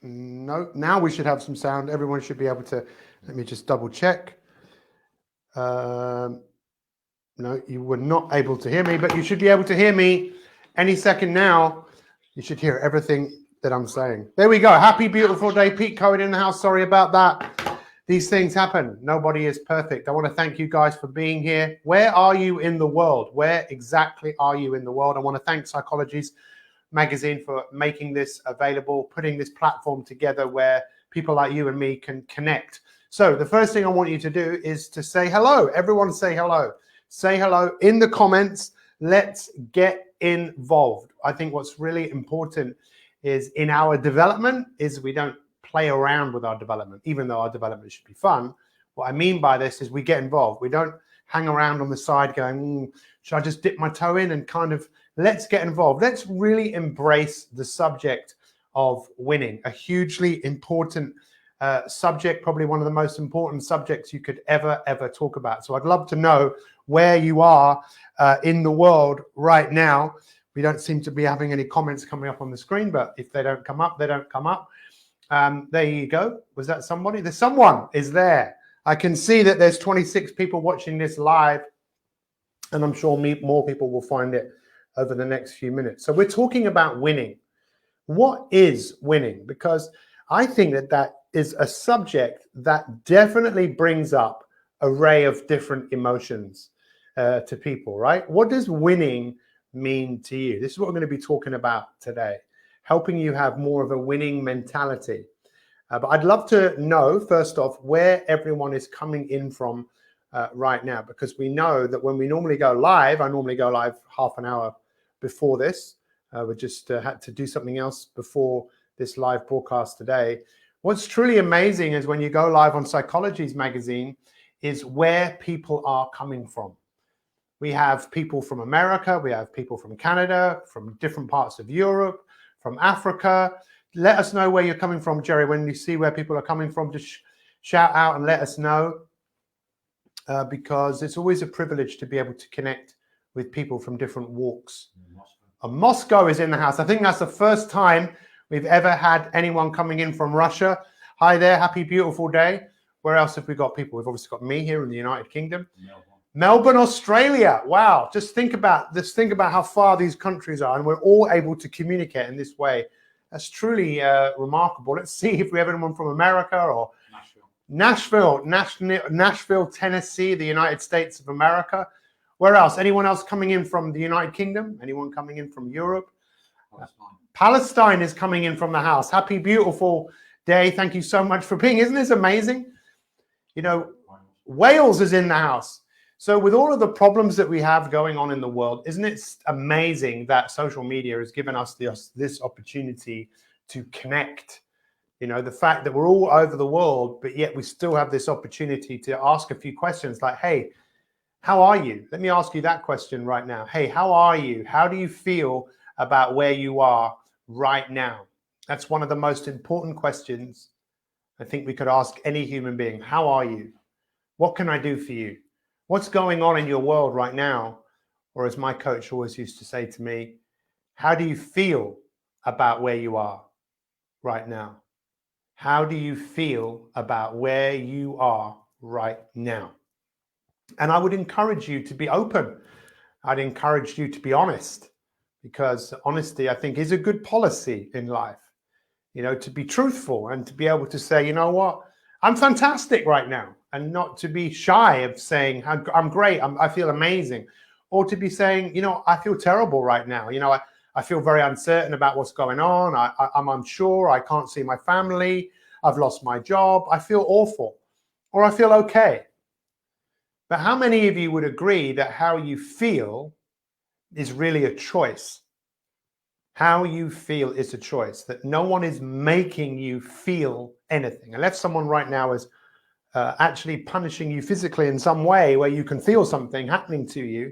No, now we should have some sound. Everyone should be able to. Let me just double check. No, you were not able to hear me, but you should be able to hear me any second now. You should hear everything that I'm saying. There we go. Happy, beautiful day. Pete Cohen in the house. Sorry about that. These things happen. Nobody is perfect. I want to thank you guys for being here. Where are you in the world? Where exactly are you in the world? I want to thank Psychologies Magazine for making this available, putting this platform together where people like you and me can connect. So the first thing I want you to do is to say hello. Everyone say hello. Say hello in the comments. Let's get involved. I think what's really important is in our development is we don't play around with our development, even though our development should be fun. What I mean by this is we get involved. We don't hang around on the side going, should I just dip my toe in and kind of, let's get involved. Let's really embrace the subject of winning, a hugely important subject, probably one of the most important subjects you could ever talk about. So I'd love to know where you are in the world right now. We don't seem to be having any comments coming up on the screen, but if they don't come up, they don't come up. There you go. Was that somebody? There's someone is there. I can see that there's 26 people watching this live, and I'm sure more people will find it over the next few minutes. So we're talking about winning. What is winning? Because I think that is a subject that definitely brings up an array of different emotions to people, right? What does winning mean to you? This is what we're going to be talking about today, helping you have more of a winning mentality. But I'd love to know, first off, where everyone is coming in from right now, because we know that when we normally go live, I normally go live half an hour before this. We just had to do something else before this live broadcast today. What's truly amazing is when you go live on Psychologies Magazine is where people are coming from. We have people from America, we have people from Canada, from different parts of Europe, from Africa. Let us know where you're coming from, Jerry. When you see where people are coming from, just shout out and let us know, because it's always a privilege to be able to connect with people from different walks. Moscow is in the house. I think that's the first time we've ever had anyone coming in from Russia. Hi there, happy, beautiful day. Where else have we got people? We've obviously got me here in the United Kingdom. Melbourne, Australia. Wow, just think about this. Think about how far these countries are, and we're all able to communicate in this way. That's truly remarkable. Let's see if we have anyone from America or Nashville, Tennessee, the United States of America. Where else? Anyone else coming in from the United Kingdom? Anyone coming in from Europe? Palestine is coming in from the house. Happy, beautiful day. Thank you so much for being. Isn't this amazing? You know, Wales is in the house. So with all of the problems that we have going on in the world, isn't it amazing that social media has given us this opportunity to connect? You know, the fact that we're all over the world, but yet we still have this opportunity to ask a few questions like, hey, how are you? Let me ask you that question right now. Hey, how are you? How do you feel about where you are right now? That's one of the most important questions I think we could ask any human being. How are you? What can I do for you? What's going on in your world right now? Or as my coach always used to say to me, how do you feel about where you are right now? How do you feel about where you are right now? And I would encourage you to be open. I'd encourage you to be honest, because honesty, I think, is a good policy in life. You know, to be truthful and to be able to say, you know what, I'm fantastic right now, and not to be shy of saying, I'm great, I feel amazing, or to be saying, you know, I feel terrible right now. You know, I feel very uncertain about what's going on. I'm unsure. I can't see my family. I've lost my job. I feel awful, or I feel okay. But how many of you would agree that how you feel is really a choice? How you feel is a choice, that no one is making you feel anything. Unless someone right now is actually punishing you physically in some way where you can feel something happening to you,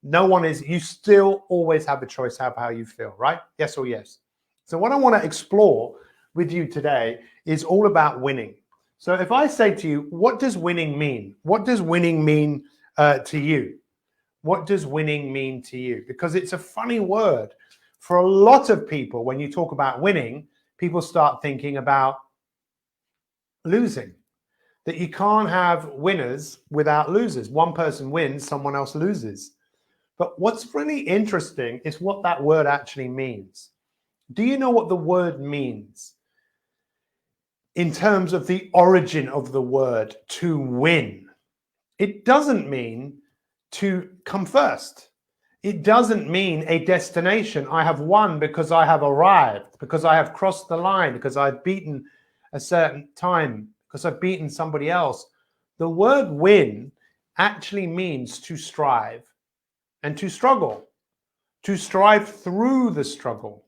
no one is, you still always have a choice of how you feel, right? Yes or yes. So what I want to explore with you today is all about winning. So if I say to you, what does winning mean? What does winning mean to you? What does winning mean to you? Because it's a funny word. For a lot of people, when you talk about winning, people start thinking about losing. That you can't have winners without losers. One person wins, someone else loses. But what's really interesting is what that word actually means. Do you know what the word means in terms of the origin of the word to win? It doesn't mean to come first. It doesn't mean a destination. I have won because I have arrived, because I have crossed the line, because I've beaten a certain time, because I've beaten somebody else. The word win actually means to strive and to struggle, to strive through the struggle.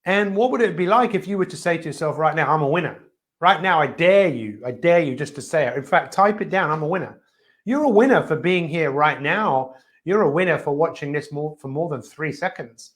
And what would it be like if you were to say to yourself right now, I'm a winner. Right now, I dare you just to say it. In fact, type it down, I'm a winner. You're a winner for being here right now. You're a winner for watching this for more than 3 seconds.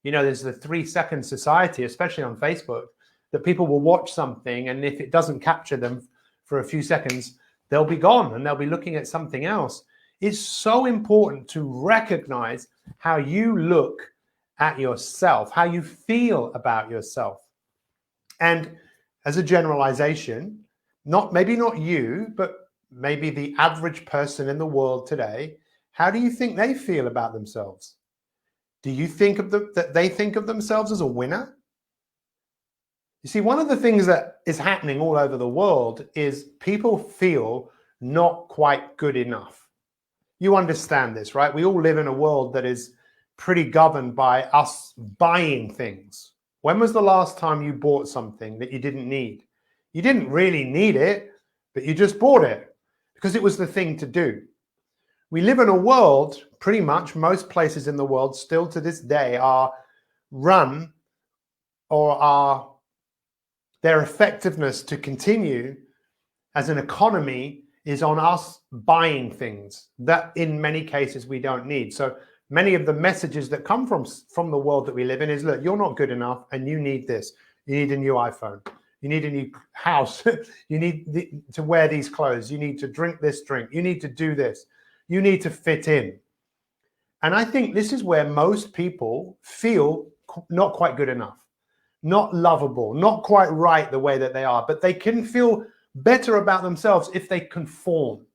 You know, there's the 3-second society, especially on Facebook, that people will watch something, and if it doesn't capture them for a few seconds, they'll be gone and they'll be looking at something else. It's so important to recognize how you look at yourself, how you feel about yourself. And as a generalization, maybe not you, but maybe the average person in the world today, how do you think they feel about themselves? Do you think that they think of themselves as a winner? You see, one of the things that is happening all over the world is people feel not quite good enough. You understand this, right? We all live in a world that is pretty governed by us buying things. When was the last time you bought something that you didn't need? You didn't really need it, but you just bought it because it was the thing to do. We live in a world, pretty much most places in the world still to this day are run or are their effectiveness to continue as an economy is on us buying things that in many cases we don't need. So many of the messages that come from the world that we live in is, look, you're not good enough and you need this. You need a new iPhone. You need a new house. You need to wear these clothes. You need to drink this drink. You need to do this. You need to fit in. And I think this is where most people feel not quite good enough, not lovable, not quite right the way that they are, but they can feel better about themselves if they conform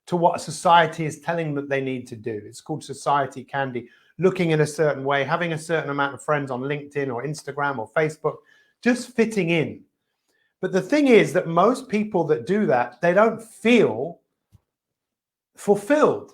to what society is telling them that they need to do. It's called society candy, looking in a certain way, having a certain amount of friends on LinkedIn or Instagram or Facebook, just fitting in. But the thing is that most people that do that, they don't feel fulfilled.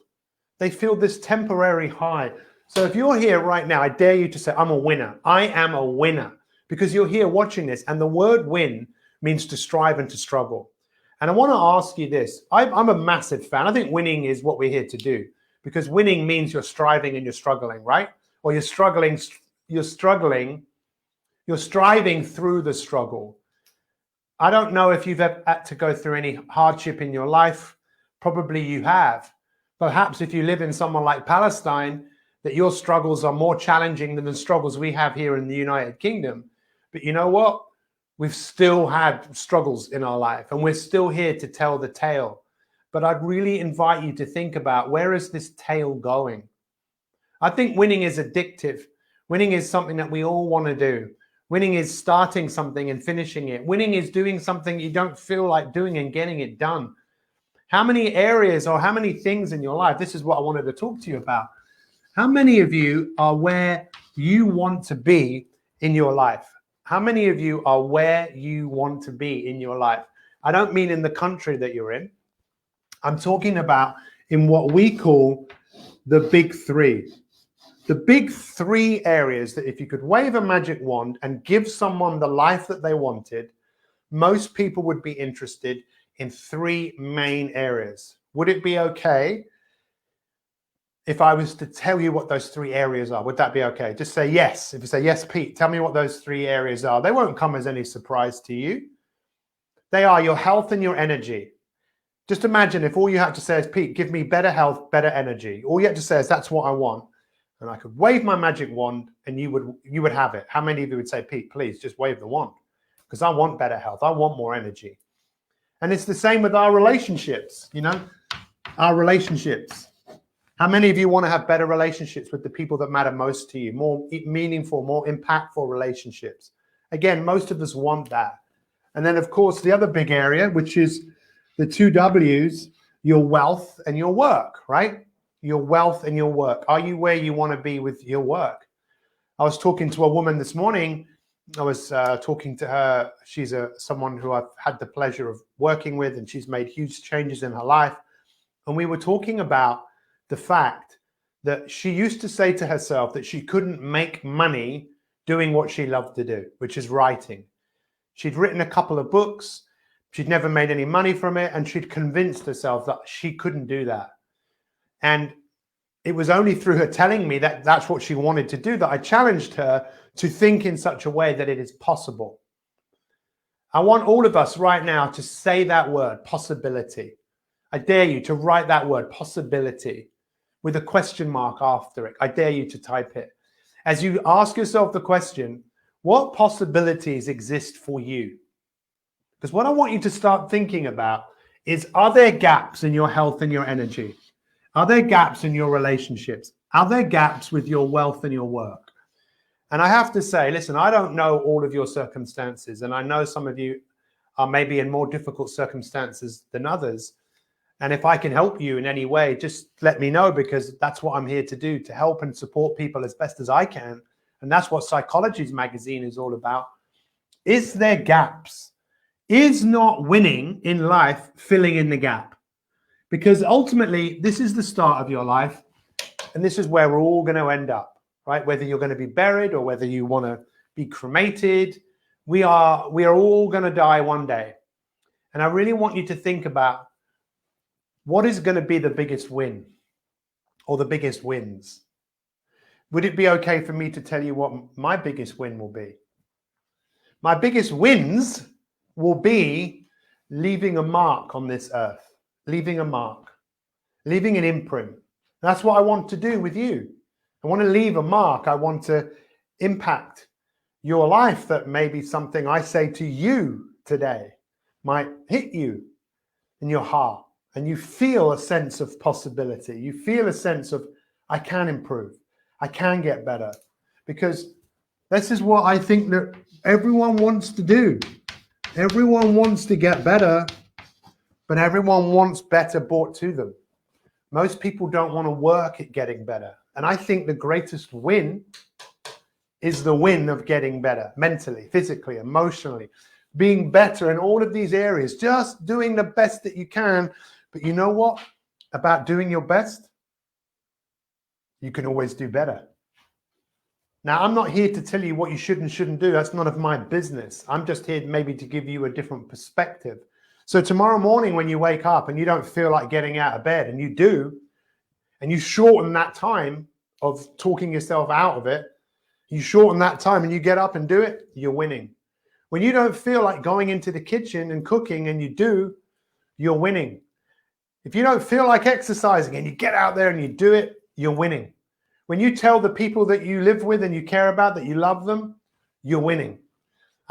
They feel this temporary high. So if you're here right now, I dare you to say, I'm a winner. I am a winner, because you're here watching this. And the word win means to strive and to struggle. And I want to ask you this. I'm a massive fan. I think winning is what we're here to do, because winning means you're striving and you're struggling, right? Or you're striving through the struggle. I don't know if you've ever had to go through any hardship in your life. Probably you have. Perhaps if you live in somewhere like Palestine, that your struggles are more challenging than the struggles we have here in the United Kingdom. But you know what? We've still had struggles in our life, and we're still here to tell the tale. But I'd really invite you to think about, where is this tale going? I think winning is addictive. Winning is something that we all want to do. Winning is starting something and finishing it. Winning is doing something you don't feel like doing and getting it done. How many areas or how many things in your life, this is what I wanted to talk to you about. How many of you are where you want to be in your life? How many of you are where you want to be in your life? I don't mean in the country that you're in. I'm talking about in what we call the big three. The big 3 areas that if you could wave a magic wand and give someone the life that they wanted, most people would be interested in 3 main areas. Would it be okay if I was to tell you what those 3 areas are? Would that be okay? Just say yes. If you say, yes, Pete, tell me what those 3 areas are. They won't come as any surprise to you. They are your health and your energy. Just imagine if all you have to say is, Pete, give me better health, better energy. All you have to say is, that's what I want. And I could wave my magic wand and you would have it. How many of you would say, Pete, please just wave the wand? Because I want better health. I want more energy. And it's the same with our relationships, you know, our relationships. How many of you want to have better relationships with the people that matter most to you, more meaningful, more impactful relationships? Again, most of us want that. And then, of course, the other big area, which is the two W's, your wealth and your work, right? Your wealth and your work. Are you where you want to be with your work? I was talking to a woman this morning. I was talking to her. She's someone who I've had the pleasure of working with, and she's made huge changes in her life. And we were talking about the fact that she used to say to herself that she couldn't make money doing what she loved to do, which is writing. She'd written a couple of books. She'd never made any money from it. And she'd convinced herself that she couldn't do that. And it was only through her telling me that that's what she wanted to do that I challenged her to think in such a way that it is possible. I want all of us right now to say that word, possibility. I dare you to write that word, possibility, with a question mark after it. I dare you to type it. As you ask yourself the question, what possibilities exist for you? Because what I want you to start thinking about is, are there gaps in your health and your energy? Are there gaps in your relationships? Are there gaps with your wealth and your work? And I have to say, listen, I don't know all of your circumstances, and I know some of you are maybe in more difficult circumstances than others. And if I can help you in any way, just let me know, because that's what I'm here to do, to help and support people as best as I can. And that's what Psychology's magazine is all about. Is there gaps? Is not winning in life filling in the gap? Because ultimately, this is the start of your life, and this is where we're all going to end up, right? Whether you're going to be buried or whether you want to be cremated, we are all going to die one day. And I really want you to think about, what is going to be the biggest win or the biggest wins? Would it be okay for me to tell you what my biggest win will be? My biggest wins will be leaving a mark on this earth. Leaving a mark, leaving an imprint. That's what I want to do with you. I want to leave a mark. I want to impact your life, that maybe something I say to you today might hit you in your heart, and you feel a sense of possibility. You feel a sense of, I can improve. I can get better. Because this is what I think that everyone wants to do. Everyone wants to get better, but everyone wants better brought to them. Most people don't want to work at getting better. And I think the greatest win is the win of getting better, mentally, physically, emotionally, being better in all of these areas, just doing the best that you can. But you know what? About doing your best, you can always do better. Now, I'm not here to tell you what you should and shouldn't do. That's none of my business. I'm just here maybe to give you a different perspective. So tomorrow morning when you wake up and you don't feel like getting out of bed, and you do, and you shorten that time of talking yourself out of it, you shorten that time and you get up and do it, you're winning. When you don't feel like going into the kitchen and cooking and you do, you're winning. If you don't feel like exercising and you get out there and you do it, you're winning. When you tell the people that you live with and you care about that you love them, you're winning.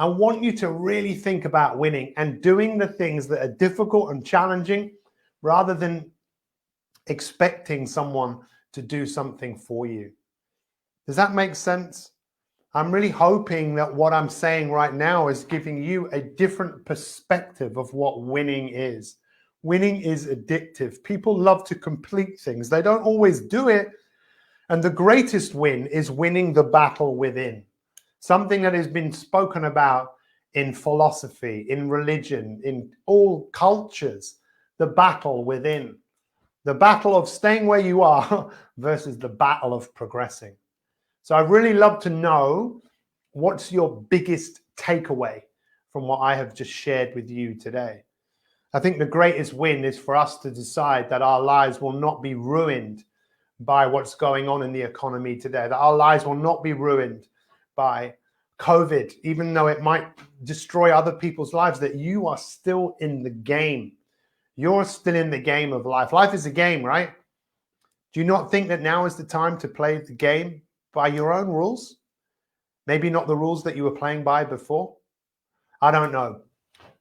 I want you to really think about winning and doing the things that are difficult and challenging, rather than expecting someone to do something for you. Does that make sense? I'm really hoping that what I'm saying right now is giving you a different perspective of what winning is. Winning is addictive. People love to complete things. They don't always do it. And the greatest win is winning the battle within. Something that has been spoken about in philosophy, in religion, in all cultures, the battle within. The battle of staying where you are versus the battle of progressing. So I'd really love to know, what's your biggest takeaway from what I have just shared with you today? I think the greatest win is for us to decide that our lives will not be ruined by what's going on in the economy today, that our lives will not be ruined by COVID, even though it might destroy other people's lives, that you are still in the game. You're still in the game of life. Life is a game, right? Do you not think that now is the time to play the game by your own rules? Maybe not the rules that you were playing by before. I don't know.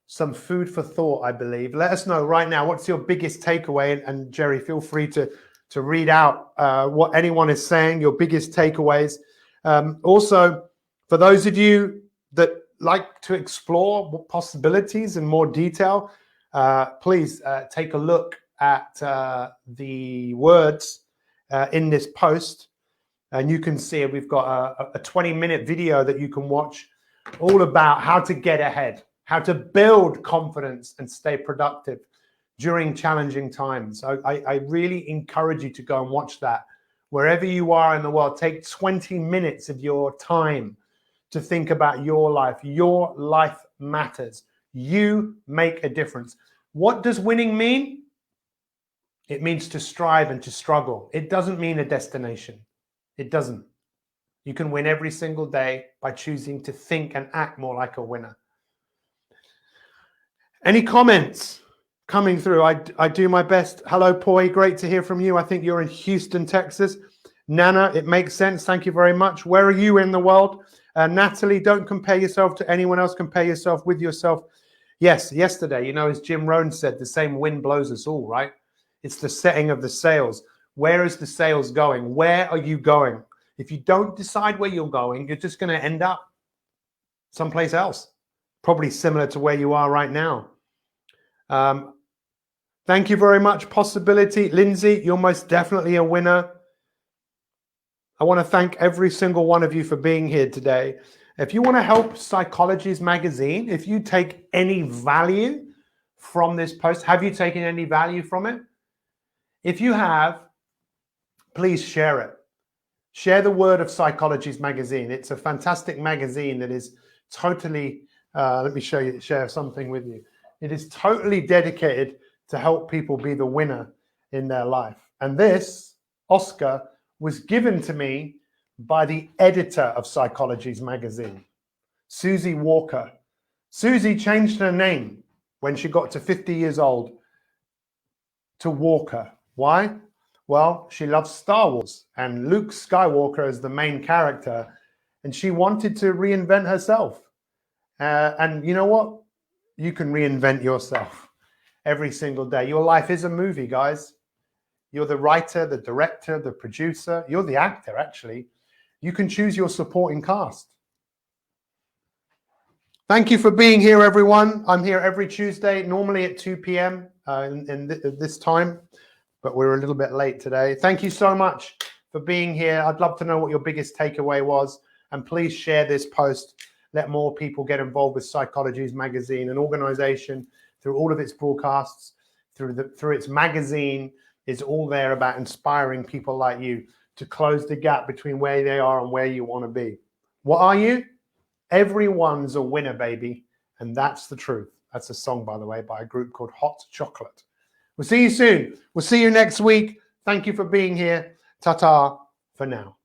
Some food for thought, I believe. Let us know right now, what's your biggest takeaway? And Jerry, feel free to to read out what anyone is saying, your biggest takeaways. Also, for those of you that like to explore possibilities in more detail, please take a look at the words in this post, and you can see we've got a 20-minute video that you can watch all about how to get ahead, how to build confidence and stay productive during challenging times. I really encourage you to go and watch that. Wherever you are in the world, take 20 minutes of your time to think about your life. Your life matters. You make a difference. What does winning mean? It means to strive and to struggle. It doesn't mean a destination. It doesn't. You can win every single day by choosing to think and act more like a winner. Any comments coming through? I do my best. Hello, Poi. Great to hear from you. I think you're in Houston, Texas. Nana, it makes sense. Thank you very much. Where are you in the world? Natalie, don't compare yourself to anyone else. Compare yourself with yourself. Yes, yesterday, you know, as Jim Rohn said, the same wind blows us all, right? It's the setting of the sails. Where is the sails going? Where are you going? If you don't decide where you're going, you're just going to end up someplace else, probably similar to where you are right now. Thank you very much, Possibility. Lindsay, you're most definitely a winner. I want to thank every single one of you for being here today. If you want to help Psychologies Magazine, if you take any value from this post, have you taken any value from it? If you have, please share it. Share the word of Psychologies Magazine. It's a fantastic magazine that is totally, let me share something with you. It is totally dedicated to help people be the winner in their life. And this Oscar was given to me by the editor of Psychologies Magazine, Susie Walker. Susie changed her name when she got to 50 years old to Walker. Why? Well, she loves Star Wars and Luke Skywalker is the main character, and she wanted to reinvent herself. And you know what? You can reinvent yourself every single day. Your life is a movie, guys. You're the writer, the director, the producer. You're the actor, actually. You can choose your supporting cast. Thank you for being here, everyone. I'm here every Tuesday, normally at 2 p.m. This time, but we're a little bit late today. Thank you so much for being here. I'd love to know what your biggest takeaway was, and please share this post. Let more people get involved with Psychologies Magazine, an organization through all of its broadcasts, through its magazine, is all there about inspiring people like you to close the gap between where they are and where you want to be. What are you? Everyone's a winner, baby. And that's the truth. That's a song, by the way, by a group called Hot Chocolate. We'll see you soon. We'll see you next week. Thank you for being here. Ta-ta for now.